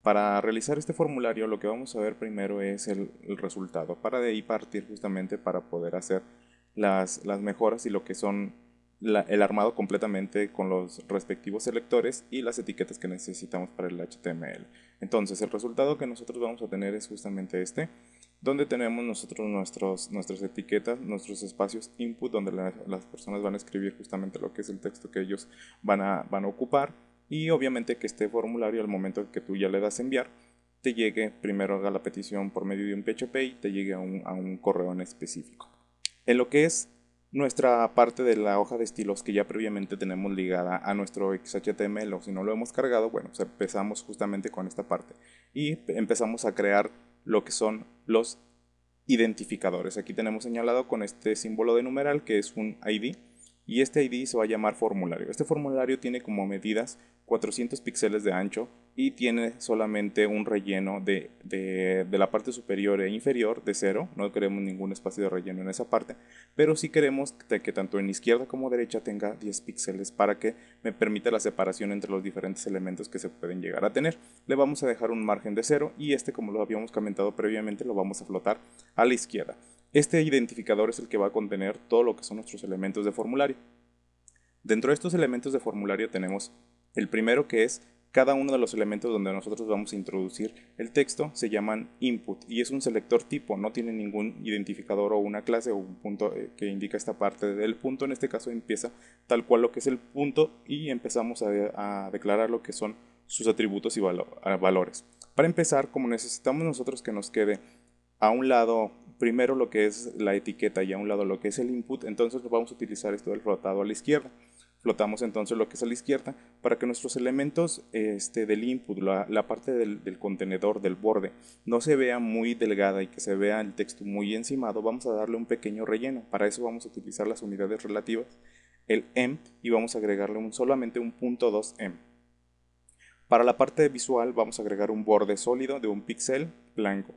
Para realizar este formulario lo que vamos a ver primero es el resultado, para de ahí partir justamente para poder hacer las mejoras y lo que son el armado completamente con los respectivos selectores y las etiquetas que necesitamos para el HTML. Entonces el resultado que nosotros vamos a tener es justamente este, donde tenemos nosotros nuestras etiquetas, nuestros espacios input, donde las personas van a escribir justamente lo que es el texto que ellos van a ocupar, y obviamente que este formulario al momento que tú ya le das a enviar, te llegue primero haga la petición por medio de un PHP y te llegue a un correo en específico. En lo que es nuestra parte de la hoja de estilos que ya previamente tenemos ligada a nuestro XHTML, o si no lo hemos cargado, bueno, pues empezamos justamente con esta parte y empezamos a crear lo que son los identificadores. Aquí tenemos señalado con este símbolo de numeral que es un ID, y este ID se va a llamar formulario. Este formulario tiene como medidas 400 píxeles de ancho y tiene solamente un relleno de la parte superior e inferior de cero. No queremos ningún espacio de relleno en esa parte, pero sí queremos que tanto en izquierda como derecha tenga 10 píxeles para que me permita la separación entre los diferentes elementos que se pueden llegar a tener. Le vamos a dejar un margen de cero y este, como lo habíamos comentado previamente, lo vamos a flotar a la izquierda. Este identificador es el que va a contener todo lo que son nuestros elementos de formulario. Dentro de estos elementos de formulario tenemos el primero, que es cada uno de los elementos donde nosotros vamos a introducir el texto, se llaman input y es un selector tipo, no tiene ningún identificador o una clase o un punto que indica esta parte del punto. En este caso empieza tal cual lo que es el punto y empezamos a declarar lo que son sus atributos y valores. Para empezar, como necesitamos nosotros que nos quede a un lado primero lo que es la etiqueta y a un lado lo que es el input, entonces vamos a utilizar esto del flotado a la izquierda. Flotamos entonces lo que es a la izquierda para que nuestros elementos del input, la parte del contenedor, del borde, no se vea muy delgada y que se vea el texto muy encimado. Vamos a darle un pequeño relleno. Para eso vamos a utilizar las unidades relativas, el em, y vamos a agregarle solamente un punto 2 em. Para la parte visual vamos a agregar un borde sólido de un píxel blanco.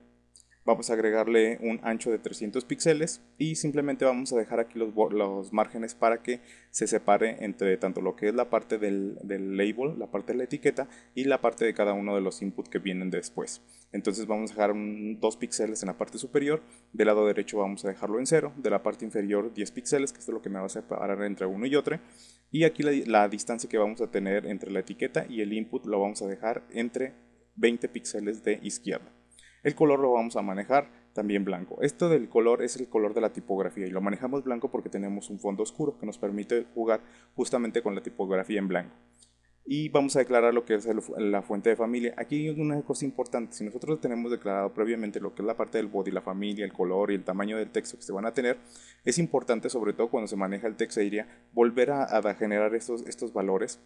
Vamos a agregarle un ancho de 300 píxeles y simplemente vamos a dejar aquí los márgenes para que se separe entre tanto lo que es la parte del label, la parte de la etiqueta, y la parte de cada uno de los inputs que vienen después. Entonces vamos a dejar 2 píxeles en la parte superior, del lado derecho vamos a dejarlo en 0, de la parte inferior 10 píxeles, que esto es lo que me va a separar entre uno y otro, y aquí la distancia que vamos a tener entre la etiqueta y el input lo vamos a dejar entre 20 píxeles de izquierda. El color lo vamos a manejar también blanco. Esto del color es el color de la tipografía y lo manejamos blanco porque tenemos un fondo oscuro que nos permite jugar justamente con la tipografía en blanco. Y vamos a declarar lo que es la fuente de familia. Aquí hay una cosa importante: si nosotros tenemos declarado previamente lo que es la parte del body, la familia, el color y el tamaño del texto que se van a tener, es importante, sobre todo cuando se maneja el text area, volver a generar estos valores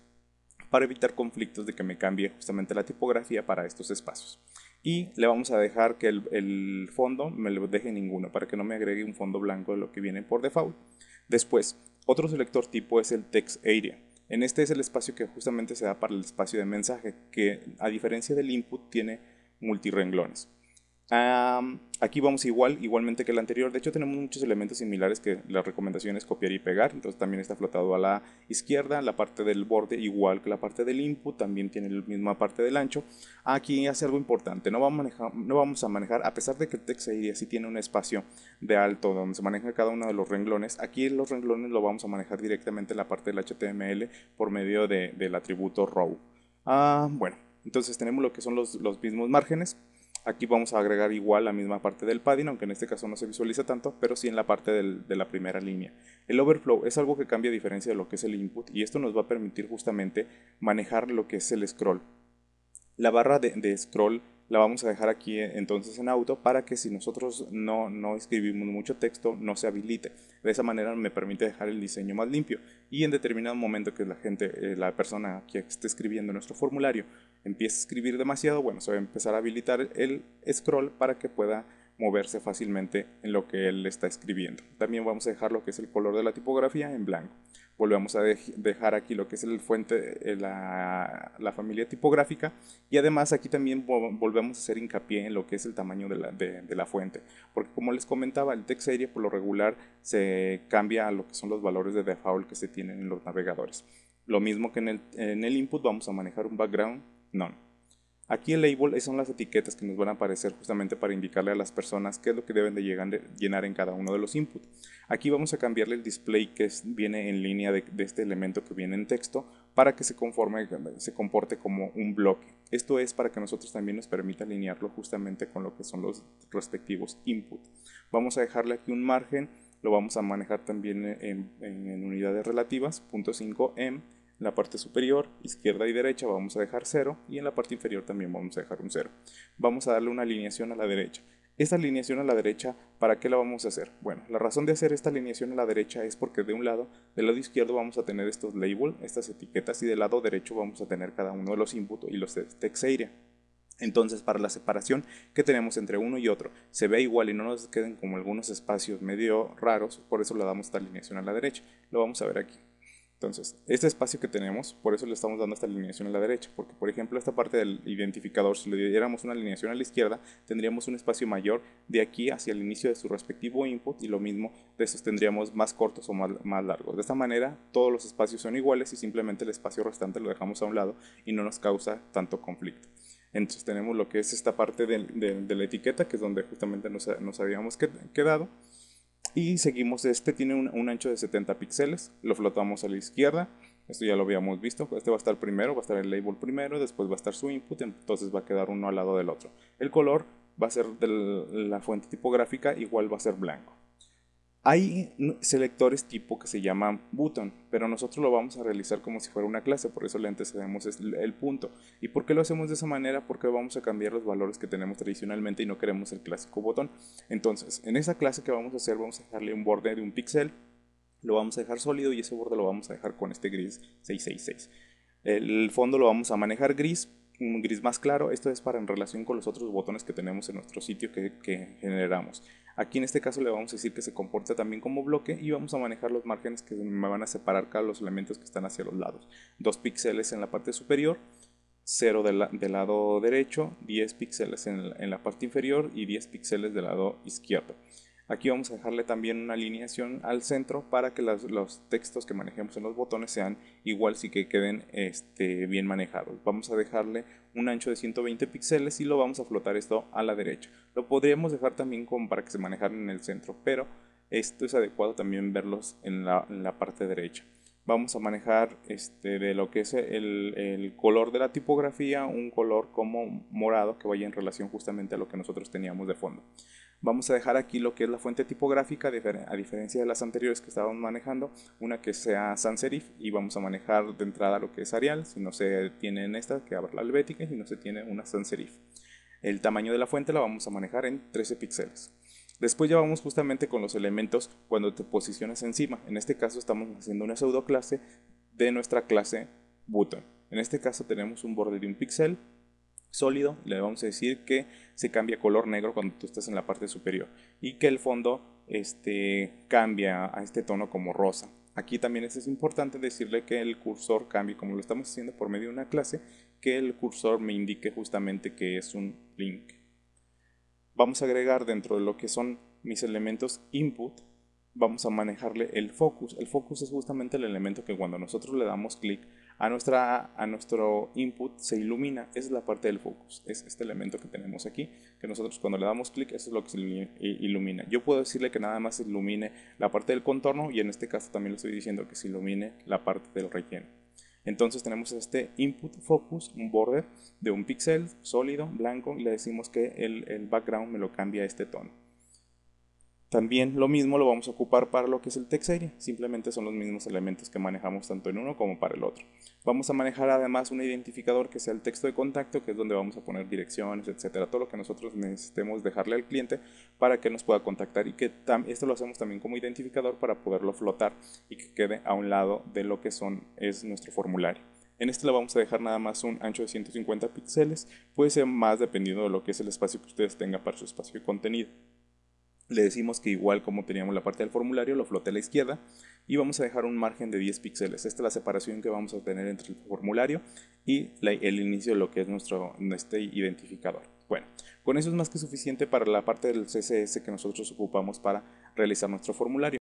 para evitar conflictos de que me cambie justamente la tipografía para estos espacios. Y le vamos a dejar que el fondo me lo deje ninguno para que no me agregue un fondo blanco de lo que viene por default. Después, otro selector tipo es el text area. En este es el espacio que justamente se da para el espacio de mensaje, que a diferencia del input tiene multirenglones. Aquí vamos igualmente que el anterior. De hecho, tenemos muchos elementos similares que la recomendación es copiar y pegar. Entonces también está flotado a la izquierda. La parte del borde, igual que la parte del input, también tiene la misma parte del ancho. Aquí hace algo importante. No vamos a manejar, a pesar de que el text area sí tiene un espacio de alto donde se maneja cada uno de los renglones. Aquí los renglones lo vamos a manejar directamente en la parte del HTML por medio del atributo row. Bueno, entonces tenemos lo que son los mismos márgenes. Aquí vamos a agregar igual la misma parte del padding, aunque en este caso no se visualiza tanto, pero sí en la parte de la primera línea. El overflow es algo que cambia a diferencia de lo que es el input, y esto nos va a permitir justamente manejar lo que es el scroll. La barra de scroll la vamos a dejar aquí entonces en auto para que si nosotros no escribimos mucho texto no se habilite. De esa manera me permite dejar el diseño más limpio y en determinado momento que la persona que esté escribiendo nuestro formulario empiece a escribir demasiado, bueno, se va a empezar a habilitar el scroll para que pueda moverse fácilmente en lo que él está escribiendo. También vamos a dejar lo que es el color de la tipografía en blanco. Volvemos a dejar aquí lo que es el fuente, la familia tipográfica, y además aquí también volvemos a hacer hincapié en lo que es el tamaño de la fuente, porque como les comentaba, el text area por lo regular se cambia a lo que son los valores de default que se tienen en los navegadores. Lo mismo que en el input vamos a manejar un background none. Aquí el label son las etiquetas que nos van a aparecer justamente para indicarle a las personas qué es lo que deben de llenar en cada uno de los inputs. Aquí vamos a cambiarle el display viene en línea de este elemento que viene en texto para que se comporte como un bloque. Esto es para que nosotros también nos permita alinearlo justamente con lo que son los respectivos inputs. Vamos a dejarle aquí un margen, lo vamos a manejar también en unidades relativas, 0.5em. En la parte superior, izquierda y derecha vamos a dejar 0 y en la parte inferior también vamos a dejar un 0. Vamos a darle una alineación a la derecha. Esta alineación a la derecha, ¿para qué la vamos a hacer? Bueno, la razón de hacer esta alineación a la derecha es porque del lado izquierdo vamos a tener estos labels, estas etiquetas, y del lado derecho vamos a tener cada uno de los inputs y los text area. Entonces, para la separación que tenemos entre uno y otro se vea igual y no nos queden como algunos espacios medio raros, por eso le damos esta alineación a la derecha. Lo vamos a ver aquí. Entonces, este espacio que tenemos, por eso le estamos dando esta alineación a la derecha, porque por ejemplo esta parte del identificador, si le diéramos una alineación a la izquierda, tendríamos un espacio mayor de aquí hacia el inicio de su respectivo input y lo mismo de estos tendríamos más cortos o más largos. De esta manera todos los espacios son iguales y simplemente el espacio restante lo dejamos a un lado y no nos causa tanto conflicto. Entonces tenemos lo que es esta parte de la etiqueta, que es donde justamente nos habíamos quedado. Y seguimos, este tiene un ancho de 70 píxeles, lo flotamos a la izquierda, esto ya lo habíamos visto, este va a estar primero, va a estar el label primero, después va a estar su input, entonces va a quedar uno al lado del otro. El color va a ser de la fuente tipográfica, igual va a ser blanco. Hay selectores tipo que se llaman button, pero nosotros lo vamos a realizar como si fuera una clase, por eso le antecedemos el punto. ¿Y por qué lo hacemos de esa manera? Porque vamos a cambiar los valores que tenemos tradicionalmente y no queremos el clásico botón. Entonces, en esa clase que vamos a hacer, vamos a dejarle un borde de un píxel, lo vamos a dejar sólido y ese borde lo vamos a dejar con este gris 666. El fondo lo vamos a manejar gris, un gris más claro. Esto es para en relación con los otros botones que tenemos en nuestro sitio que generamos. Aquí en este caso le vamos a decir que se comporta también como bloque y vamos a manejar los márgenes que me van a separar cada los elementos que están hacia los lados. 2 píxeles en la parte superior, 0 del lado derecho, 10 píxeles en la parte inferior y 10 píxeles del lado izquierdo. Aquí vamos a dejarle también una alineación al centro para que los textos que manejemos en los botones sean igual y que queden bien manejados. Vamos a dejarle un ancho de 120 píxeles y lo vamos a flotar esto a la derecha. Lo podríamos dejar también como para que se manejaran en el centro, pero esto es adecuado también verlos en la parte derecha. Vamos a manejar de lo que es el color de la tipografía, un color como morado que vaya en relación justamente a lo que nosotros teníamos de fondo. Vamos a dejar aquí lo que es la fuente tipográfica, a diferencia de las anteriores que estábamos manejando, una que sea sans serif, y vamos a manejar de entrada lo que es Arial, si no se tiene en esta, que abra la helvética, y si no se tiene una sans serif. El tamaño de la fuente la vamos a manejar en 13 píxeles. Después ya vamos justamente con los elementos cuando te posicionas encima. En este caso estamos haciendo una pseudo clase de nuestra clase button. En este caso tenemos un borde de un píxel sólido, le vamos a decir que se cambia color negro cuando tú estás en la parte superior y que el fondo cambia a este tono como rosa. Aquí también es importante decirle que el cursor cambie, como lo estamos haciendo por medio de una clase, que el cursor me indique justamente que es un link. Vamos a agregar dentro de lo que son mis elementos input, vamos a manejarle el focus. El focus es justamente el elemento que cuando nosotros le damos clic a nuestro input se ilumina. Esa es la parte del focus, es este elemento que tenemos aquí, que nosotros cuando le damos clic eso es lo que se ilumina. Yo puedo decirle que nada más se ilumine la parte del contorno y en este caso también le estoy diciendo que se ilumine la parte del relleno. Entonces tenemos este input focus, un border de un píxel sólido, blanco, y le decimos que el background me lo cambia a este tono. También lo mismo lo vamos a ocupar para lo que es el text area, simplemente son los mismos elementos que manejamos tanto en uno como para el otro. Vamos a manejar además un identificador que sea el texto de contacto, que es donde vamos a poner direcciones, etcétera, todo lo que nosotros necesitemos dejarle al cliente para que nos pueda contactar, y que esto lo hacemos también como identificador para poderlo flotar y que quede a un lado de lo que es nuestro formulario. En este le vamos a dejar nada más un ancho de 150 píxeles, puede ser más dependiendo de lo que es el espacio que ustedes tengan para su espacio de contenido. Le decimos que igual como teníamos la parte del formulario, lo flote a la izquierda y vamos a dejar un margen de 10 píxeles. Esta es la separación que vamos a tener entre el formulario y el inicio de lo que es nuestro identificador. Bueno, con eso es más que suficiente para la parte del CSS que nosotros ocupamos para realizar nuestro formulario.